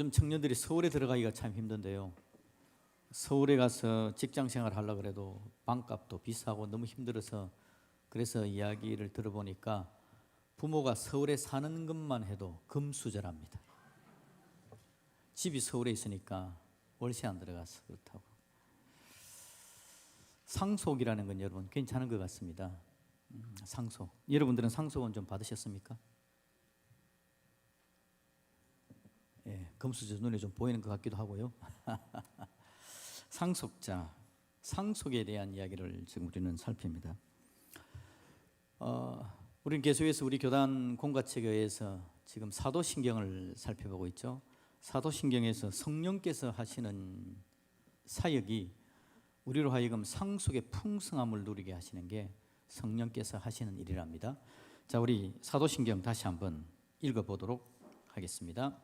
요즘 청년들이 서울에 들어가기가 참 힘든데요. 서울에 가서 직장 생활 하려고 그래도 방값도 비싸고 너무 힘들어서 그래서 이야기를 들어보니까 부모가 서울에 사는 것만 해도 금수저랍니다. 집이 서울에 있으니까 월세 안 들어가서 그렇다고. 상속이라는 건 여러분 괜찮은 것 같습니다. 상속. 여러분들은 상속은 좀 받으셨습니까? 예, 금수저 눈에 좀 보이는 것 같기도 하고요. 상속자, 상속에 대한 이야기를 지금 우리는 살핍니다. 우리는 계속해서 우리 교단 공과책에 의해서 지금 사도신경을 살펴보고 있죠. 사도신경에서 성령께서 하시는 사역이 우리로 하여금 상속의 풍성함을 누리게 하시는 게 성령께서 하시는 일이랍니다. 자, 우리 사도신경 다시 한번 읽어보도록 하겠습니다.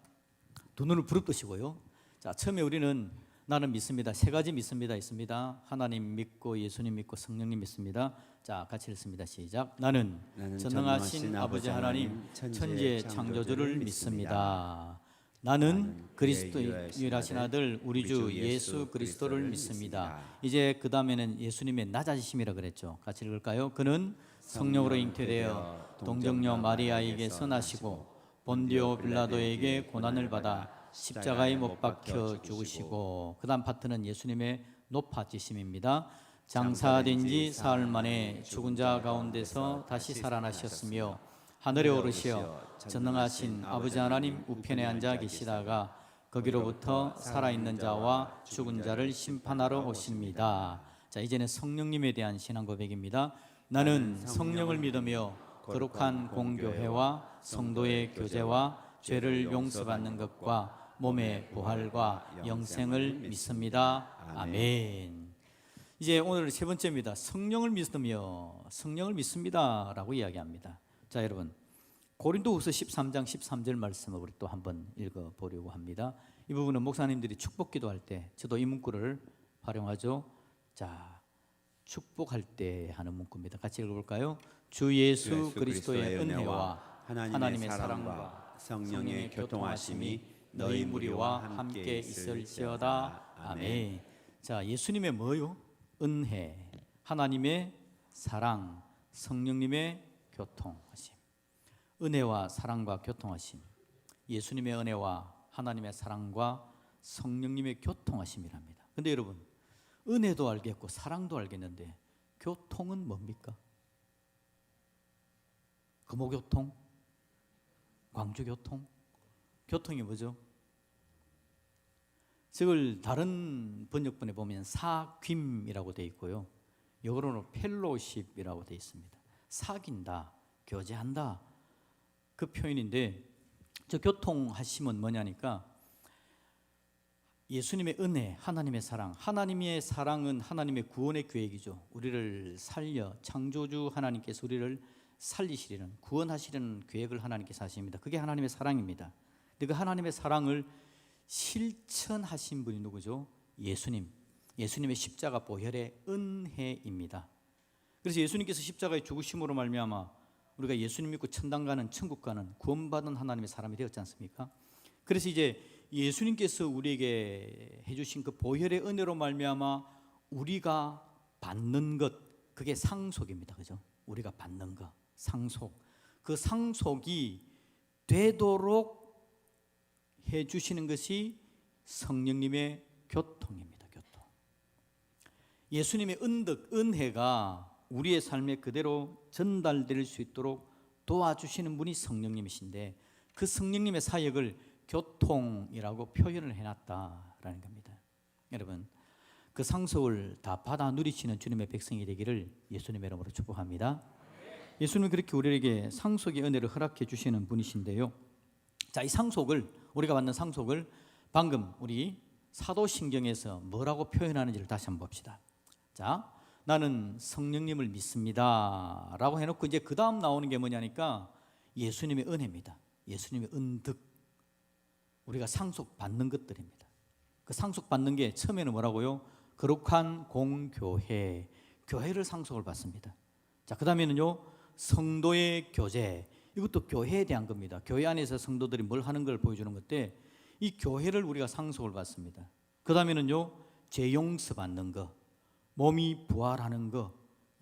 두 눈을 부릅뜨시고요. 자, 처음에 우리는 나는 믿습니다. 세 가지 믿습니다 있습니다. 하나님 믿고 예수님 믿고 성령님 믿습니다. 자, 같이 읽습니다. 시작. 나는 전능하신 아버지 하나님 천지의 창조주를 믿습니다. 나는 그리스도의 유일하신 아들 우리 주 예수 그리스도를 믿습니다. 이제 그 다음에는 예수님의 낮아지심이라 그랬죠. 같이 읽을까요? 그는 성령으로 잉태되어 동정녀 마리아에게서 나시고 본디오 빌라도에게 고난을 받아 십자가에 못 박혀 죽으시고, 그 다음 파트는 예수님의 높아지심입니다. 장사된 지 사흘 만에 죽은 자 가운데서 다시 살아나셨으며 하늘에 오르시어 전능하신 아버지 하나님 우편에 앉아 계시다가 거기로부터 살아있는 자와 죽은 자를 심판하러 오십니다. 자, 이제는 성령님에 대한 신앙 고백입니다. 나는 성령을 믿으며 거룩한 공교회와 성도의 교제와 죄를 용서받는 것과 몸의 부활과 영생을 믿습니다. 아멘. 이제 오늘 세 번째입니다. 성령을 믿으며 성령을 믿습니다라고 이야기합니다. 자, 여러분 고린도후서 13장 13절 말씀을 우리 또 한번 읽어보려고 합니다. 이 부분은 목사님들이 축복 기도할 때 저도 이 문구를 활용하죠. 자, 축복할 때 하는 문구입니다. 같이 읽어볼까요? 주 예수 그리스도의 은혜와 하나님의 사랑과 성령의 교통하심이 너희 무리와 함께 있을지어다. 아멘. 자, 예수님의 뭐요? 은혜, 하나님의 사랑, 성령님의 교통하심. 은혜와 사랑과 교통하심. 예수님의 은혜와 하나님의 사랑과 성령님의 교통하심이랍니다. 근데 여러분, 은혜도 알겠고 사랑도 알겠는데 교통은 뭡니까? 금호교통? 광주교통? 교통이 뭐죠? 저걸 다른 번역본에 보면 사귐이라고 되어 있고요, 영어로는 펠로십이라고 되어 있습니다. 사귄다, 교제한다, 그 표현인데, 저 교통하심은 뭐냐니까 예수님의 은혜, 하나님의 사랑. 하나님의 사랑은 하나님의 구원의 계획이죠. 우리를 살려, 창조주 하나님께서 우리를 살리시려는, 구원하시려는 계획을 하나님께서 하십니다. 그게 하나님의 사랑입니다. 근데 그 하나님의 사랑을 실천하신 분이 누구죠? 예수님. 예수님의 십자가 보혈의 은혜입니다. 그래서 예수님께서 십자가에 죽으심으로 말미암아 우리가 예수님 믿고 천당 가는, 천국 가는 구원받은 하나님의 사람이 되었지 않습니까? 그래서 이제 예수님께서 우리에게 해주신 그 보혈의 은혜로 말미암아 우리가 받는 것, 그게 상속입니다. 그죠? 우리가 받는 것, 상속. 그 상속이 되도록 해주시는 것이 성령님의 교통입니다. 교통. 예수님의 은덕, 은혜가 우리의 삶에 그대로 전달될 수 있도록 도와주시는 분이 성령님이신데, 그 성령님의 사역을 교통이라고 표현을 해놨다라는 겁니다. 여러분, 그 상속을 다 받아 누리시는 주님의 백성이 되기를 예수님의 이름으로 축복합니다. 예수님은 그렇게 우리에게 상속의 은혜를 허락해 주시는 분이신데요. 자, 이 상속을, 우리가 받는 상속을 방금 우리 사도신경에서 뭐라고 표현하는지를 다시 한번 봅시다. 자, 나는 성령님을 믿습니다 라고 해놓고 이제 그 다음 나오는 게 뭐냐니까 예수님의 은혜입니다. 예수님의 은덕, 우리가 상속받는 것들입니다. 그 상속받는 게 처음에는 뭐라고요? 거룩한 공교회, 교회를 상속을 받습니다. 자, 그 다음에는요, 성도의 교제, 이것도 교회에 대한 겁니다. 교회 안에서 성도들이 뭘 하는 걸 보여주는 건데, 이 교회를 우리가 상속을 받습니다. 그 다음에는요, 재용서 받는 거, 몸이 부활하는 거,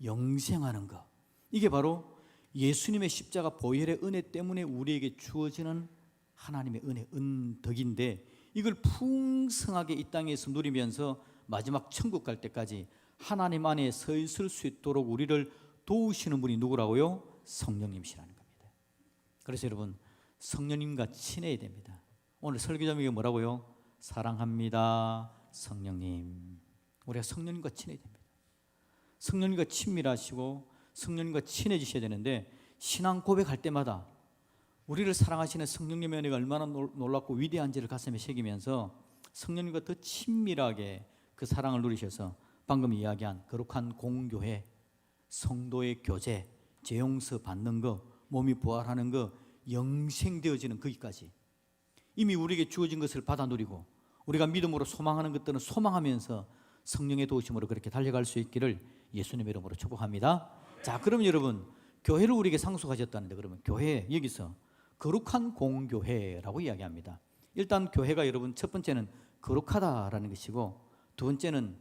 영생하는 거. 이게 바로 예수님의 십자가 보혈의 은혜 때문에 우리에게 주어지는 하나님의 은혜, 은덕인데, 이걸 풍성하게 이 땅에서 누리면서 마지막 천국 갈 때까지 하나님 안에 서 있을 수 있도록 우리를 도우시는 분이 누구라고요? 성령님이시라는 겁니다. 그래서 여러분, 성령님과 친해야 됩니다. 오늘 설교자님이 뭐라고요? 사랑합니다, 성령님. 우리가 성령님과 친해야 됩니다. 성령님과 친밀하시고 성령님과 친해지셔야 되는데, 신앙 고백할 때마다 우리를 사랑하시는 성령님의 은혜가 얼마나 놀랍고 위대한지를 가슴에 새기면서 성령님과 더 친밀하게 그 사랑을 누리셔서 방금 이야기한 거룩한 공교회, 성도의 교제, 재용서 받는 거, 몸이 부활하는 거, 영생되어지는 거기까지 이미 우리에게 주어진 것을 받아 누리고 우리가 믿음으로 소망하는 것들은 소망하면서 성령의 도우심으로 그렇게 달려갈 수 있기를 예수님의 이름으로 축복합니다. 자, 그럼 여러분, 교회를 우리에게 상속하셨다는데, 그러면 교회, 여기서 거룩한 공교회라고 이야기합니다. 일단 교회가 여러분, 첫 번째는 거룩하다라는 것이고, 두 번째는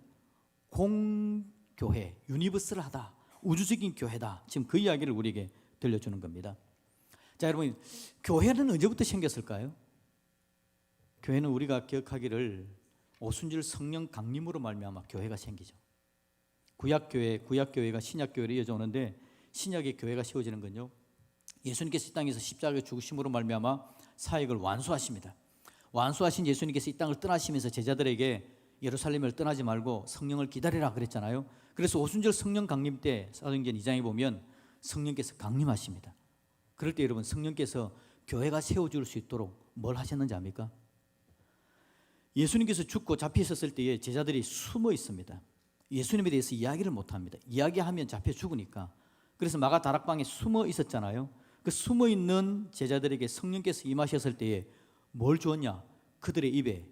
공교회, 유니버설하다, 우주적인 교회다. 지금 그 이야기를 우리에게 들려주는 겁니다. 자, 여러분, 교회는 언제부터 생겼을까요? 교회는 우리가 기억하기를 오순절 성령 강림으로 말미암아 교회가 생기죠. 구약교회가 신약교회로 이어져 오는데, 신약의 교회가 세워지는 건요, 예수님께서 이 땅에서 십자가의 죽으심으로 말미암아 사역을 완수하십니다. 완수하신 예수님께서 이 땅을 떠나시면서 제자들에게 예루살렘을 떠나지 말고 성령을 기다리라 그랬잖아요. 그래서 오순절 성령 강림 때 사도행전 2장에 보면 성령께서 강림하십니다. 그럴 때 여러분, 성령께서 교회가 세워질 수 있도록 뭘 하셨는지 압니까? 예수님께서 죽고 잡혀 있었을 때에 제자들이 숨어 있습니다. 예수님에 대해서 이야기를 못합니다. 이야기하면 잡혀 죽으니까. 그래서 마가 다락방에 숨어 있었잖아요. 그 숨어 있는 제자들에게 성령께서 임하셨을 때에 뭘 주었냐? 그들의 입에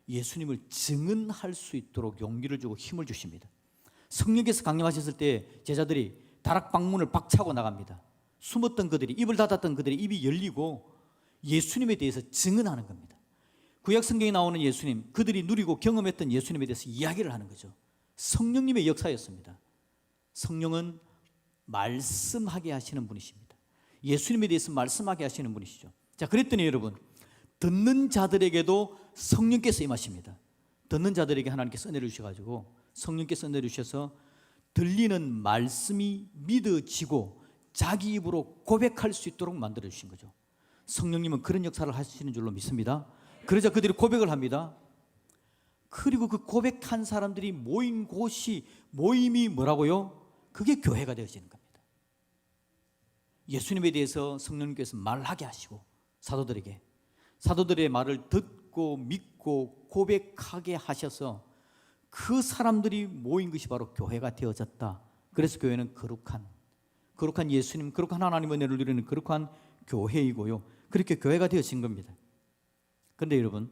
예수님을 증언할 수 있도록 용기를 주고 힘을 주십니다. 성령께서 강림하셨을 때 제자들이 다락방 문을 박차고 나갑니다. 숨었던 그들이, 입을 닫았던 그들의 입이 열리고 예수님에 대해서 증언하는 겁니다. 구약 성경에 나오는 예수님, 그들이 누리고 경험했던 예수님에 대해서 이야기를 하는 거죠. 성령님의 역사였습니다. 성령은 말씀하게 하시는 분이십니다. 예수님에 대해서 말씀하게 하시는 분이시죠. 자, 그랬더니 여러분, 듣는 자들에게도 성령께서 임하십니다. 듣는 자들에게 하나님께서 은혜를 주셔가지고 성령께서 은혜를 주셔서 들리는 말씀이 믿어지고 자기 입으로 고백할 수 있도록 만들어 주신 거죠. 성령님은 그런 역사를 하시는 줄로 믿습니다. 그러자 그들이 고백을 합니다. 그리고 그 고백한 사람들이 모인 곳이, 모임이 뭐라고요? 그게 교회가 되어지는 겁니다. 예수님에 대해서 성령님께서 말하게 하시고 사도들의 말을 듣고 믿고 고백하게 하셔서 그 사람들이 모인 것이 바로 교회가 되어졌다. 그래서 교회는 거룩한 예수님, 거룩한 하나님의 은혜를 누리는 거룩한 교회이고요, 그렇게 교회가 되어진 겁니다. 그런데 여러분,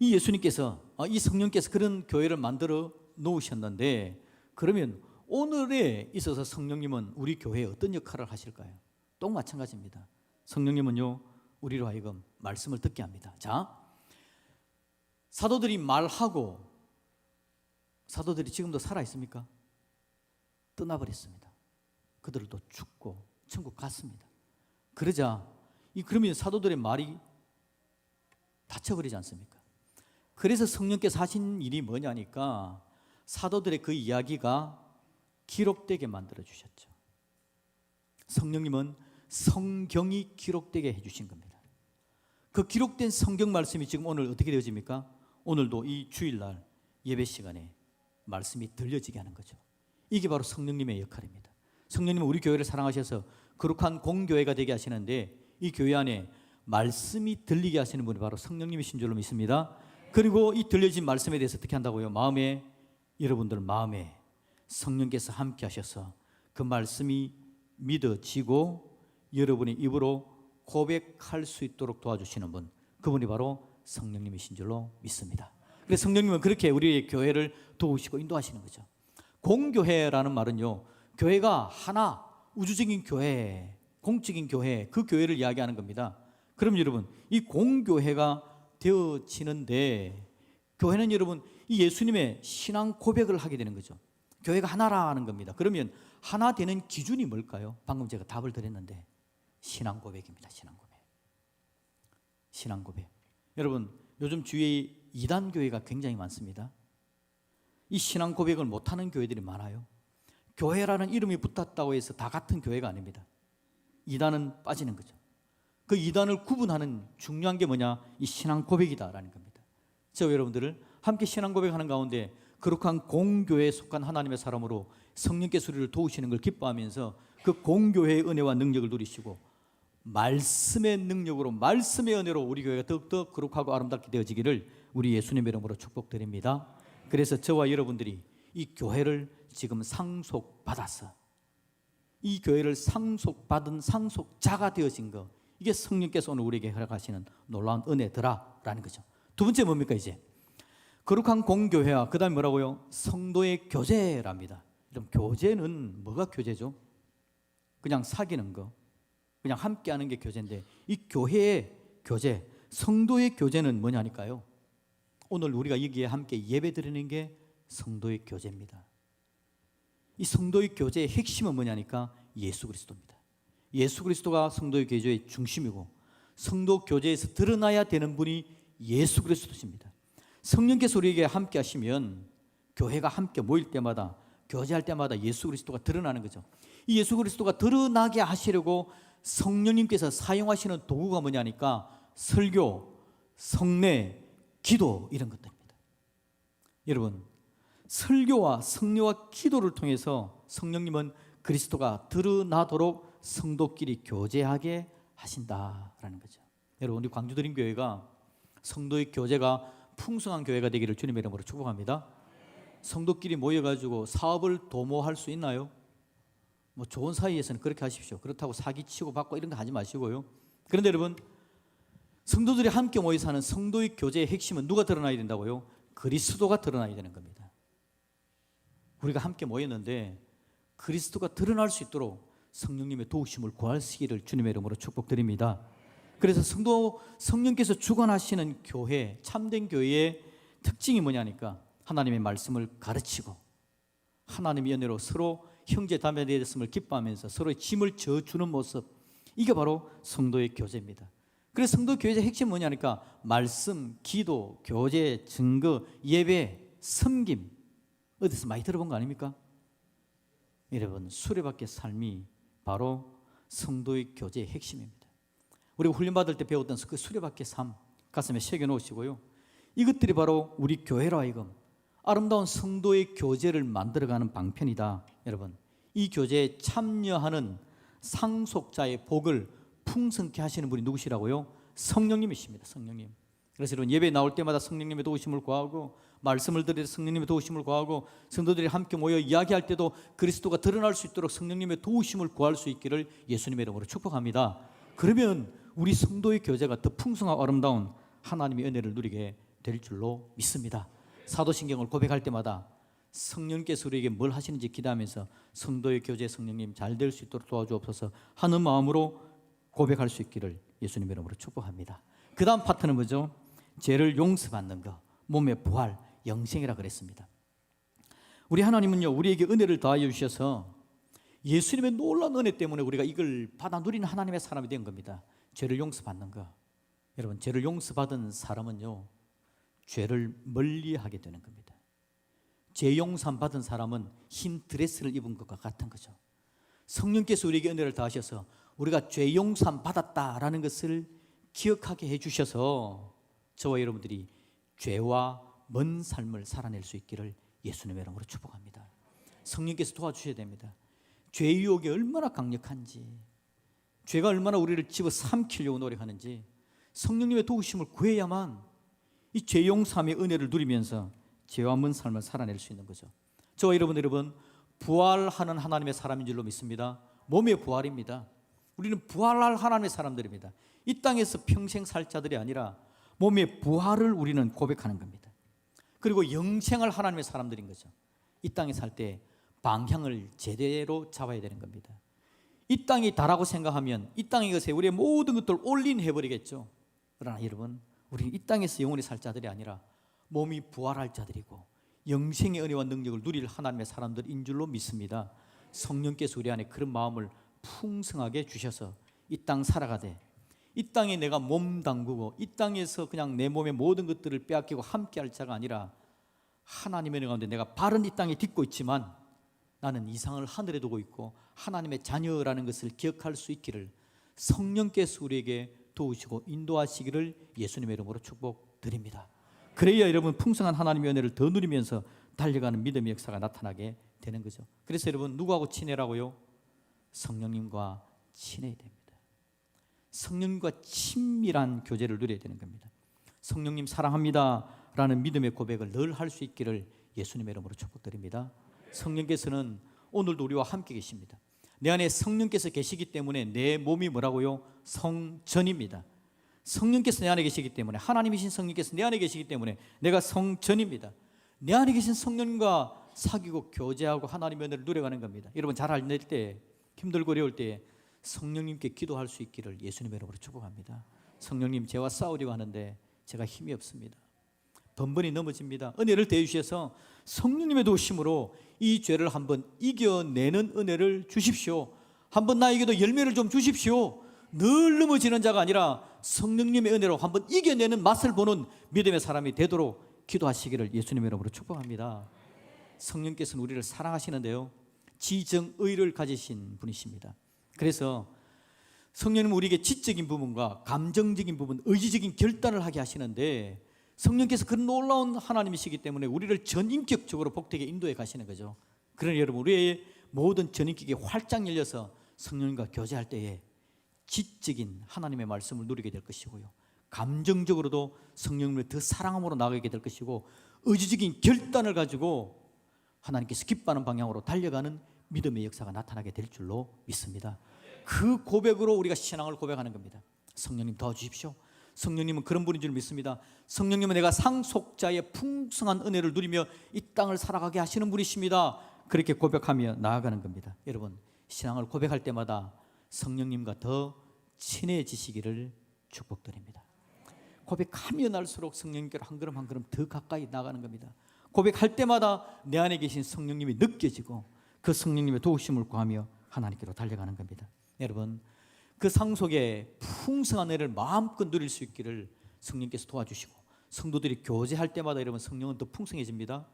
이 예수님께서, 이 성령께서 그런 교회를 만들어 놓으셨는데, 그러면 오늘에 있어서 성령님은 우리 교회에 어떤 역할을 하실까요? 또 마찬가지입니다. 성령님은요, 우리로 하여금 말씀을 듣게 합니다. 자, 사도들이 말하고, 사도들이 지금도 살아있습니까? 떠나버렸습니다. 그들도 죽고 천국 갔습니다. 그러자 그러면 사도들의 말이 닫혀버리지 않습니까? 그래서 성령께서 하신 일이 뭐냐니까 사도들의 그 이야기가 기록되게 만들어 주셨죠. 성령님은 성경이 기록되게 해주신 겁니다. 그 기록된 성경 말씀이 지금 오늘 어떻게 되어집니까? 오늘도 이 주일날 예배 시간에 말씀이 들려지게 하는 거죠. 이게 바로 성령님의 역할입니다. 성령님은 우리 교회를 사랑하셔서 거룩한 공교회가 되게 하시는데, 이 교회 안에 말씀이 들리게 하시는 분이 바로 성령님이신 줄로 믿습니다. 그리고 이 들려진 말씀에 대해서 어떻게 한다고요? 여러분들 마음에 성령께서 함께 하셔서 그 말씀이 믿어지고 여러분의 입으로 고백할 수 있도록 도와주시는 분, 그분이 바로 성령님이신 줄로 믿습니다. 그래서 성령님은 그렇게 우리의 교회를 도우시고 인도하시는 거죠. 공교회라는 말은요, 교회가 하나, 우주적인 교회, 공적인 교회, 그 교회를 이야기하는 겁니다. 그럼 여러분, 이 공교회가 되어지는데, 교회는 여러분 이 예수님의 신앙 고백을 하게 되는 거죠. 교회가 하나라는 겁니다. 그러면 하나 되는 기준이 뭘까요? 방금 제가 답을 드렸는데 신앙 고백입니다. 신앙 고백. 신앙 고백. 여러분 요즘 주위에 이단 교회가 굉장히 많습니다. 이 신앙 고백을 못하는 교회들이 많아요. 교회라는 이름이 붙었다고 해서 다 같은 교회가 아닙니다. 이단은 빠지는 거죠. 그 이단을 구분하는 중요한 게 뭐냐? 이 신앙 고백이다라는 겁니다. 저 여러분들을 함께 신앙 고백하는 가운데 거룩한 공교회에 속한 하나님의 사람으로 성령께서 우리를 도우시는 걸 기뻐하면서 그 공교회의 은혜와 능력을 누리시고 말씀의 능력으로, 말씀의 은혜로 우리 교회가 더욱더 거룩하고 아름답게 되어지기를 우리 예수님의 이름으로 축복드립니다. 그래서 저와 여러분들이 이 교회를 지금 상속받아서 이 교회를 상속받은 상속자가 되어진 거, 이게 성령께서 오늘 우리에게 허락하시는 놀라운 은혜더라라는 거죠. 두 번째 뭡니까? 이제 거룩한 공교회와 그 다음에 뭐라고요? 성도의 교제랍니다. 그럼 교제는 뭐가 교제죠? 그냥 사귀는 거, 그냥 함께하는 게 교제인데 이 교회의 교제, 성도의 교제는 뭐냐니까요? 오늘 우리가 여기에 함께 예배 드리는 게 성도의 교제입니다. 이 성도의 교제의 핵심은 뭐냐니까 예수 그리스도입니다. 예수 그리스도가 성도의 교제의 중심이고 성도 교제에서 드러나야 되는 분이 예수 그리스도십니다. 성령께서 우리에게 함께 하시면 교회가 함께 모일 때마다, 교제할 때마다 예수 그리스도가 드러나는 거죠. 이 예수 그리스도가 드러나게 하시려고 성령님께서 사용하시는 도구가 뭐냐니까 설교, 성례, 기도, 이런 것들입니다. 여러분, 설교와 성례와 기도를 통해서 성령님은 그리스도가 드러나도록 성도끼리 교제하게 하신다라는 거죠. 여러분, 우리 광주드림교회가 성도의 교제가 풍성한 교회가 되기를 주님의 이름으로 축복합니다. 성도끼리 모여가지고 사업을 도모할 수 있나요? 뭐 좋은 사이에서는 그렇게 하십시오. 그렇다고 사기치고 받고 이런 거 하지 마시고요. 그런데 여러분, 성도들이 함께 모여 사는 성도의 교제의 핵심은 누가 드러나야 된다고요? 그리스도가 드러나야 되는 겁니다. 우리가 함께 모였는데 그리스도가 드러날 수 있도록 성령님의 도우심을 구하시기를 주님의 이름으로 축복드립니다. 그래서 성령께서 주관하시는 교회, 참된 교회의 특징이 뭐냐니까 하나님의 말씀을 가르치고 하나님의 은혜로 서로 형제 자매 되었음을 기뻐하면서 서로의 짐을 져주는 모습, 이게 바로 성도의 교제입니다. 그래서 성도 교제의 핵심은 뭐냐니까 말씀, 기도, 교제, 증거, 예배, 섬김. 어디서 많이 들어본 거 아닙니까? 여러분, 수레바퀴 삶이 바로 성도의 교제의 핵심입니다. 우리가 훈련받을 때 배웠던 그 수레바퀴 삶 가슴에 새겨놓으시고요. 이것들이 바로 우리 교회로 하여금 아름다운 성도의 교제를 만들어가는 방편이다. 여러분, 이 교제에 참여하는 상속자의 복을 풍성케 하시는 분이 누구시라고요? 성령님이십니다. 성령님. 그래서 여러분, 예배 나올 때마다 성령님의 도우심을 구하고 말씀을 드릴 때 성령님의 도우심을 구하고 성도들이 함께 모여 이야기할 때도 그리스도가 드러날 수 있도록 성령님의 도우심을 구할 수 있기를 예수님의 이름으로 축복합니다. 그러면 우리 성도의 교제가 더 풍성하고 아름다운 하나님의 은혜를 누리게 될 줄로 믿습니다. 사도신경을 고백할 때마다 성령께서 우리에게 뭘 하시는지 기도하면서 성도의 교제, 성령님 잘 될 수 있도록 도와주옵소서 하는 마음으로 고백할 수 있기를 예수님의 이름으로 축복합니다. 그 다음 파트는 뭐죠? 죄를 용서받는 것, 몸의 부활, 영생이라 그랬습니다. 우리 하나님은요, 우리에게 은혜를 더하여 주셔서 예수님의 놀라운 은혜 때문에 우리가 이걸 받아 누리는 하나님의 사람이 된 겁니다. 죄를 용서받는 것. 여러분, 죄를 용서받은 사람은요, 죄를 멀리하게 되는 겁니다. 죄 용서 받은 사람은 흰 드레스를 입은 것과 같은 거죠. 성령께서 우리에게 은혜를 더하셔서 우리가 죄 용서 받았다라는 것을 기억하게 해주셔서 저와 여러분들이 죄와 먼 삶을 살아낼 수 있기를 예수님의 이름으로 축복합니다. 성령께서 도와주셔야 됩니다. 죄의 유혹이 얼마나 강력한지, 죄가 얼마나 우리를 집어삼키려고 노력하는지 성령님의 도우심을 구해야만 이 죄 용서함의 은혜를 누리면서 죄와 먼 삶을 살아낼 수 있는 거죠. 저와 여러분, 부활하는 하나님의 사람인 줄로 믿습니다. 몸의 부활입니다. 우리는 부활할 하나님의 사람들입니다. 이 땅에서 평생 살 자들이 아니라 몸의 부활을 우리는 고백하는 겁니다. 그리고 영생할 하나님의 사람들인 거죠. 이 땅에 살 때 방향을 제대로 잡아야 되는 겁니다. 이 땅이 다라고 생각하면 이 땅의 것에 우리의 모든 것들을 올인해버리겠죠. 그러나 여러분, 우리는 이 땅에서 영원히 살 자들이 아니라 몸이 부활할 자들이고 영생의 은혜와 능력을 누릴 하나님의 사람들인 줄로 믿습니다. 성령께서 우리 안에 그런 마음을 풍성하게 주셔서 이 땅 살아가되 이 땅에 내가 몸 담그고 이 땅에서 그냥 내 몸의 모든 것들을 빼앗기고 함께할 자가 아니라 하나님의 은혜 가운데 내가 발은 이 땅에 딛고 있지만 나는 이상을 하늘에 두고 있고 하나님의 자녀라는 것을 기억할 수 있기를 성령께서 우리에게 도우시고 인도하시기를 예수님의 이름으로 축복드립니다. 그래야 여러분 풍성한 하나님의 은혜를 더 누리면서 달려가는 믿음의 역사가 나타나게 되는 거죠. 그래서 여러분 누구하고 친해라고요? 성령님과 친해야 됩니다. 성령님과 친밀한 교제를 누려야 되는 겁니다. 성령님 사랑합니다 라는 믿음의 고백을 늘 할 수 있기를 예수님의 이름으로 축복드립니다. 성령께서는 오늘도 우리와 함께 계십니다. 내 안에 성령께서 계시기 때문에 내 몸이 뭐라고요? 성전입니다. 성령께서 내 안에 계시기 때문에, 하나님이신 성령께서 내 안에 계시기 때문에 내가 성전입니다. 내 안에 계신 성령과 사귀고 교제하고 하나님의 은혜를 누려가는 겁니다. 여러분 잘 안 될 때, 힘들고 어려울 때 성령님께 기도할 수 있기를 예수님의 이름으로 축복합니다. 성령님, 죄와 싸우려고 하는데 제가 힘이 없습니다. 번번이 넘어집니다. 은혜를 대주셔서 성령님의 도우심으로 이 죄를 한번 이겨내는 은혜를 주십시오. 한번 나에게도 열매를 좀 주십시오. 늘 넘어지는 자가 아니라 성령님의 은혜로 한번 이겨내는 맛을 보는 믿음의 사람이 되도록 기도하시기를 예수님의 이름으로 축복합니다. 성령께서는 우리를 사랑하시는데요, 지정의를 가지신 분이십니다. 그래서 성령님은 우리에게 지적인 부분과 감정적인 부분, 의지적인 결단을 하게 하시는데, 성령께서 그런 놀라운 하나님이시기 때문에 우리를 전인격적으로 복되게 인도해 가시는 거죠. 그러니 여러분, 우리의 모든 전인격이 활짝 열려서 성령님과 교제할 때에 지적인 하나님의 말씀을 누리게 될 것이고요, 감정적으로도 성령님을 더 사랑함으로 나가게 될 것이고, 의지적인 결단을 가지고 하나님께서 기뻐하는 방향으로 달려가는 믿음의 역사가 나타나게 될 줄로 믿습니다. 그 고백으로 우리가 신앙을 고백하는 겁니다. 성령님 도와주십시오. 성령님은 그런 분인 줄 믿습니다. 성령님은 내가 상속자의 풍성한 은혜를 누리며 이 땅을 살아가게 하시는 분이십니다. 그렇게 고백하며 나아가는 겁니다. 여러분, 신앙을 고백할 때마다 성령님과 더 친해지시기를 축복드립니다. 고백하며 날수록 성령님께로 한 걸음 한 걸음 더 가까이 나가는 겁니다. 고백할 때마다 내 안에 계신 성령님이 느껴지고 그 성령님의 도우심을 구하며 하나님께로 달려가는 겁니다. 여러분, 그 상속의 풍성한 은혜를 마음껏 누릴 수 있기를 성령께서 도와주시고, 성도들이 교제할 때마다 여러분 성령은 더 풍성해집니다.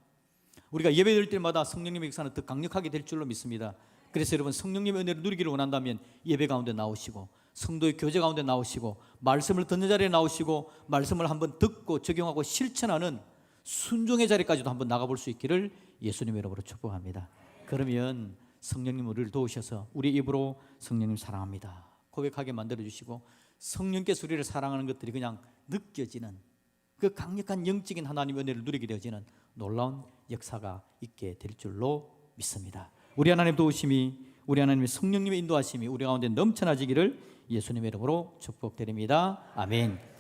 우리가 예배드릴 때마다 성령님의 역사는 더 강력하게 될 줄로 믿습니다. 그래서 여러분, 성령님의 은혜를 누리기를 원한다면 예배 가운데 나오시고, 성도의 교제 가운데 나오시고, 말씀을 듣는 자리에 나오시고, 말씀을 한번 듣고 적용하고 실천하는 순종의 자리까지도 한번 나가볼 수 있기를 예수님의 이름으로 축복합니다. 그러면 성령님 우리를 도우셔서 우리 입으로 성령님 사랑합니다 고백하게 만들어주시고, 성령께서 우리를 사랑하는 것들이 그냥 느껴지는 그 강력한 영적인 하나님의 은혜를 누리게 되어지는 놀라운 역사가 있게 될 줄로 믿습니다. 우리 하나님 도우심이, 우리 하나님의 성령님의 인도하심이 우리 가운데 넘쳐나지기를 예수님의 이름으로 축복드립니다. 아멘.